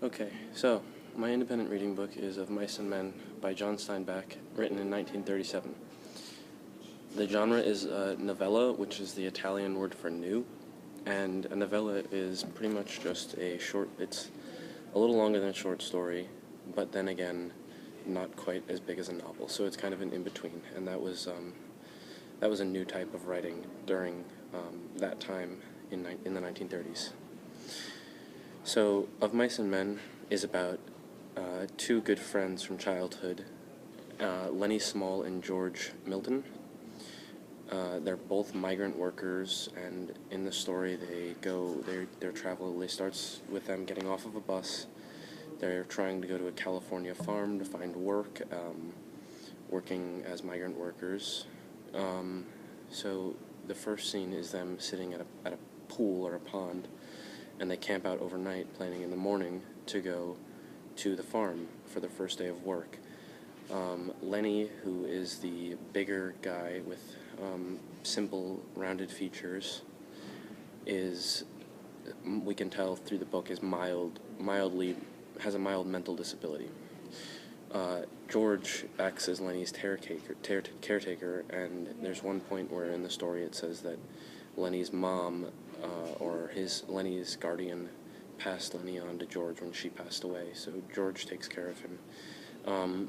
Okay, so my independent reading book is Of Mice and Men by John Steinbeck, written in 1937. The genre is a novella, which is the Italian word for new, and a novella is pretty much just it's a little longer than a short story, but then again, not quite as big as a novel, so it's kind of an in-between, and that was a new type of writing during that time in the 1930s. So, Of Mice and Men is about two good friends from childhood, Lenny Small and George Milton. They're both migrant workers, and in the story their travel starts with them getting off of a bus. They're trying to go to a California farm to find work, working as migrant workers. So the first scene is them sitting at a pool or a pond, and they camp out overnight, planning in the morning to go to the farm for their first day of work. Lenny, who is the bigger guy with simple, rounded features, we can tell through the book, has a mild mental disability. George acts as Lenny's caretaker, and there's one point where in the story it says that Lenny's mom, Lenny's guardian, passed Lenny on to George when she passed away, so George takes care of him.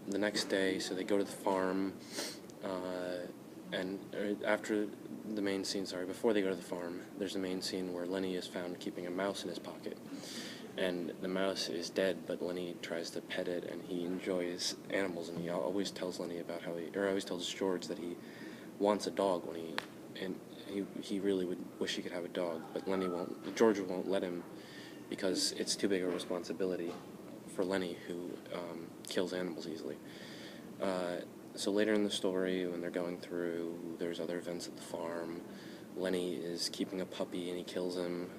The next day, so they go to the farm, before they go to the farm, there's a main scene where Lenny is found keeping a mouse in his pocket. And the mouse is dead, but Lenny tries to pet it, and he enjoys animals, and he always tells George that he wants a dog he really would wish he could have a dog, but George won't let him because it's too big a responsibility for Lenny, who kills animals easily. So later in the story, when they're going through, there's other events at the farm. Lenny is keeping a puppy, and he kills him,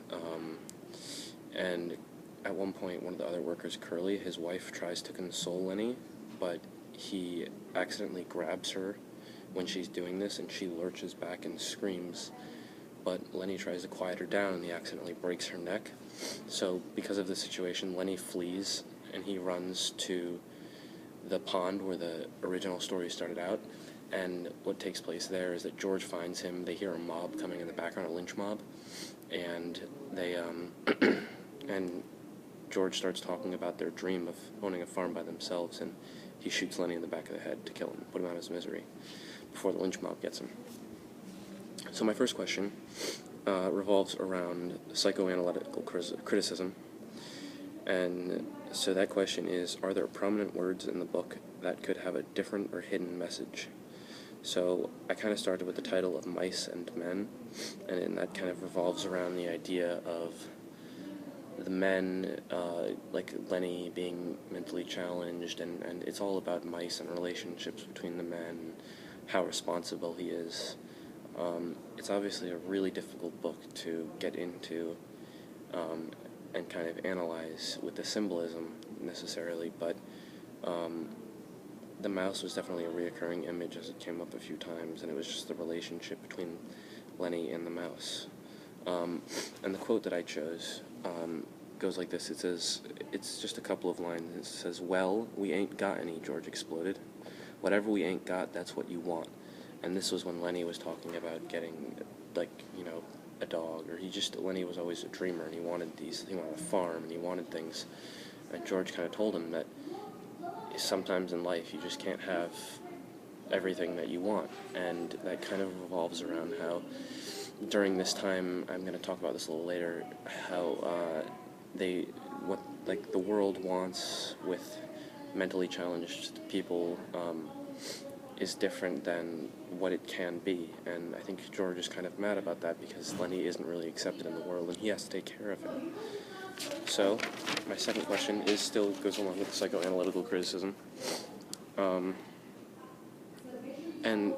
and at one point, one of the other workers, Curly, his wife, tries to console Lenny, but he accidentally grabs her when she's doing this, and she lurches back and screams. But Lenny tries to quiet her down, and he accidentally breaks her neck. So because of this situation, Lenny flees, and he runs to the pond where the original story started out. And what takes place there is that George finds him. They hear a mob coming in the background, a lynch mob, and and George starts talking about their dream of owning a farm by themselves, and he shoots Lenny in the back of the head to kill him, put him out of his misery, before the lynch mob gets him. So my first question revolves around psychoanalytical criticism, and so that question is, are there prominent words in the book that could have a different or hidden message? So I kind of started with the title of Mice and Men, and that kind of revolves around the idea of the men, like Lenny, being mentally challenged, and it's all about mice and relationships between the men, and how responsible he is. It's obviously a really difficult book to get into and kind of analyze with the symbolism necessarily, but the mouse was definitely a reoccurring image as it came up a few times, and it was just the relationship between Lenny and the mouse. And the quote that I chose goes like this. It says, it's just a couple of lines. It says, "Well, we ain't got any," George exploded. "Whatever we ain't got, that's what you want." And this was when Lenny was talking about getting, a dog, or Lenny was always a dreamer, and he wanted a farm, and he wanted things. And George kind of told him that sometimes in life you just can't have everything that you want, and that kind of revolves around how during this time, I'm going to talk about this a little later, how the world wants with mentally challenged people is different than what it can be, and I think George is kind of mad about that because Lenny isn't really accepted in the world, and he has to take care of him. So, my second question still goes along with the psychoanalytical criticism, and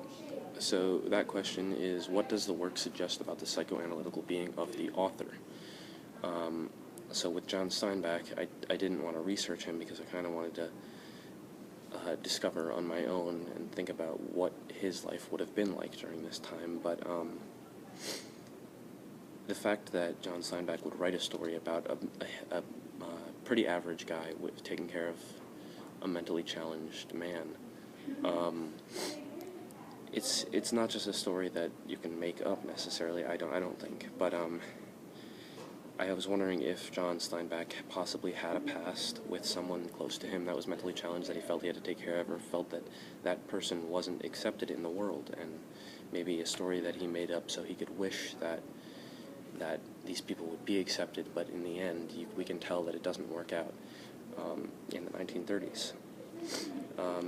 so that question is, what does the work suggest about the psychoanalytical being of the author? So with John Steinbeck, I didn't want to research him because I kind of wanted to discover on my own and think about what his life would have been like during this time, but the fact that John Steinbeck would write a story about a pretty average guy with taking care of a mentally challenged man. It's not just a story that you can make up necessarily. I don't think, but I was wondering if John Steinbeck possibly had a past with someone close to him that was mentally challenged that he felt he had to take care of, or felt that that person wasn't accepted in the world, and maybe a story that he made up so he could wish that these people would be accepted, but in the end, we can tell that it doesn't work out in the 1930s.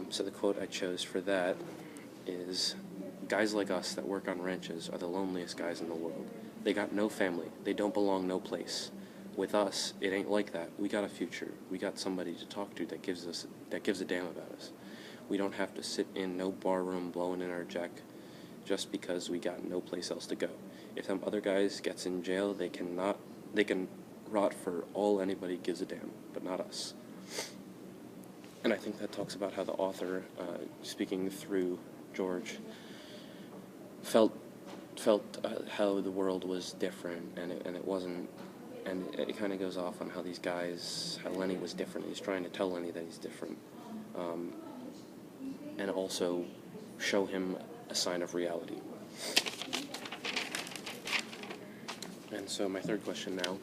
So the quote I chose for that is, "Guys like us that work on ranches are the loneliest guys in the world. They got no family. They don't belong no place. With us, it ain't like that. We got a future. We got somebody to talk to that gives a damn about us. We don't have to sit in no bar room blowing in our jack just because we got no place else to go. If them other guys gets in jail, they can rot for all anybody gives a damn, but not us." And I think that talks about how the author, speaking through George, felt how the world was different, and it wasn't, and it kind of goes off on how how Lenny was different. He's trying to tell Lenny that he's different, and also show him a sign of reality. And so my third question now,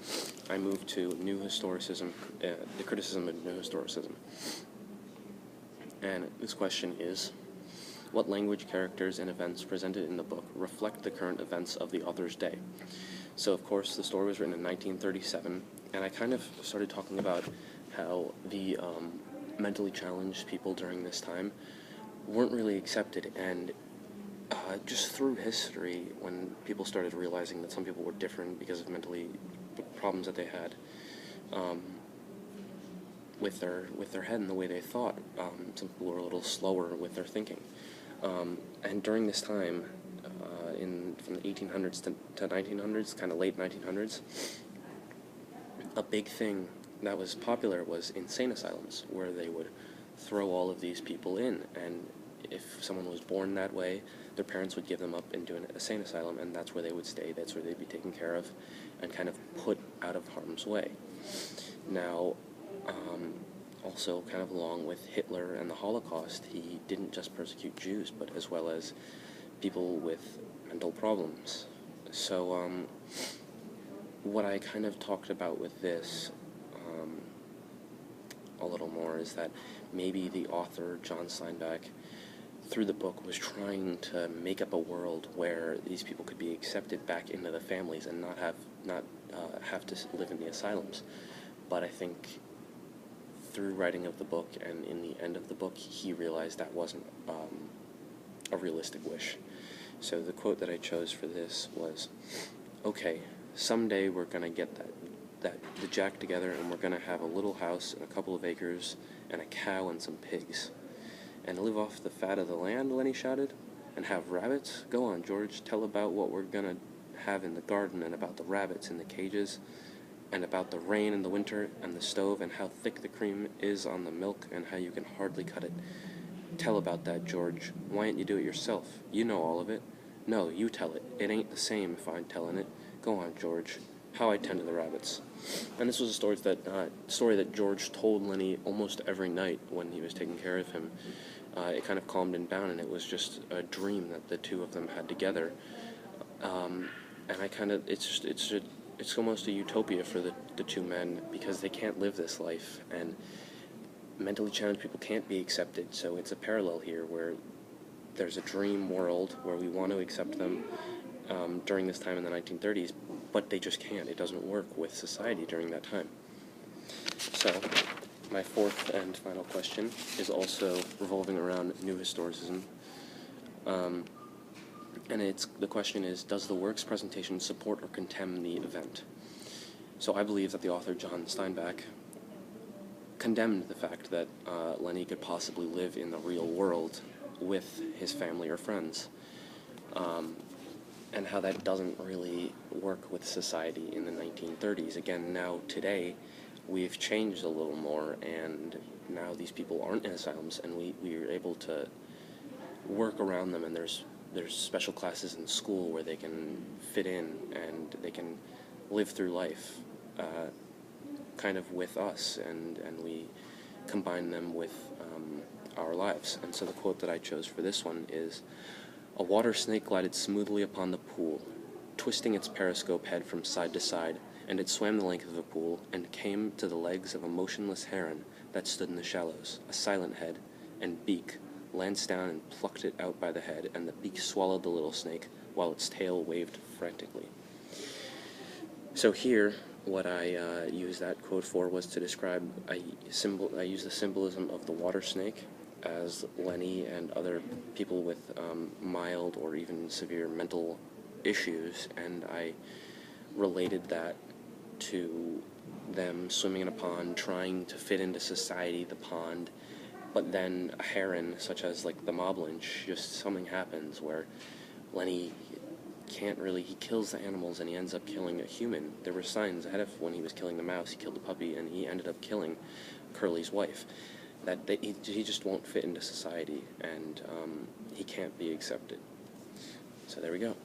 I move to New Historicism, the criticism of New Historicism. And this question is, what language, characters, and events presented in the book reflect the current events of the author's day? So, of course, the story was written in 1937, and I kind of started talking about how the mentally challenged people during this time weren't really accepted, and just through history, when people started realizing that some people were different because of mentally problems that they had, with their head and the way they thought. Some people were a little slower with their thinking. And during this time, from the 1800s to 1900s, kind of late 1900s, a big thing that was popular was insane asylums, where they would throw all of these people in, and if someone was born that way, their parents would give them up into an insane asylum, and that's where they would stay, that's where they'd be taken care of, and kind of put out of harm's way. Now, also kind of along with Hitler and the Holocaust, he didn't just persecute Jews, but as well as people with mental problems. So, what I kind of talked about with this a little more is that maybe the author, John Steinbeck, through the book was trying to make up a world where these people could be accepted back into the families and not have to live in the asylums. But I think through writing of the book and in the end of the book, he realized that wasn't a realistic wish. So the quote that I chose for this was, "Okay, someday we're going to get the jack together, and we're going to have a little house and a couple of acres and a cow and some pigs. And live off the fat of the land," Lenny shouted. "And have rabbits? Go on, George, tell about what we're going to have in the garden, and about the rabbits in the cages, and about the rain in the winter, and the stove, and how thick the cream is on the milk, and how you can hardly cut it. Tell about that, George. Why ain't you do it yourself? You know all of it. No, you tell it. It ain't the same if I'm telling it. Go on, George. How I tend to the rabbits." And this was a story that George told Lenny almost every night when he was taking care of him. It kind of calmed him down, and it was just a dream that the two of them had together. And I kind of, it's almost a utopia for the two men, because they can't live this life, and mentally challenged people can't be accepted. So it's a parallel here where there's a dream world where we want to accept them during this time in the 1930s, but they just can't. It doesn't work with society during that time. So my fourth and final question is also revolving around New Historicism. And the question is, does the work's presentation support or condemn the event? So I believe that the author, John Steinbeck, condemned the fact that Lenny could possibly live in the real world with his family or friends, and how that doesn't really work with society in the 1930s. Again, now, today, we've changed a little more, and now these people aren't in asylums, and we are able to work around them, and there's special classes in school where they can fit in and they can live through life. kind of with us, and we combine them with our lives. And so the quote that I chose for this one is, "A water snake glided smoothly upon the pool, twisting its periscope head from side to side, and it swam the length of the pool, and came to the legs of a motionless heron that stood in the shallows. A silent head and beak lanced down and plucked it out by the head, and the beak swallowed the little snake, while its tail waved frantically." So here, what I used that quote for was to describe I use the symbolism of the water snake as Lenny and other people with mild or even severe mental issues, and I related that to them swimming in a pond, trying to fit into society, the pond, but then a heron, such as like the mob lynch, just something happens where Lenny he kills the animals and he ends up killing a human. There were signs ahead of when he was killing the mouse, he killed the puppy, and he ended up killing Curly's wife. He just won't fit into society, and he can't be accepted. So there we go.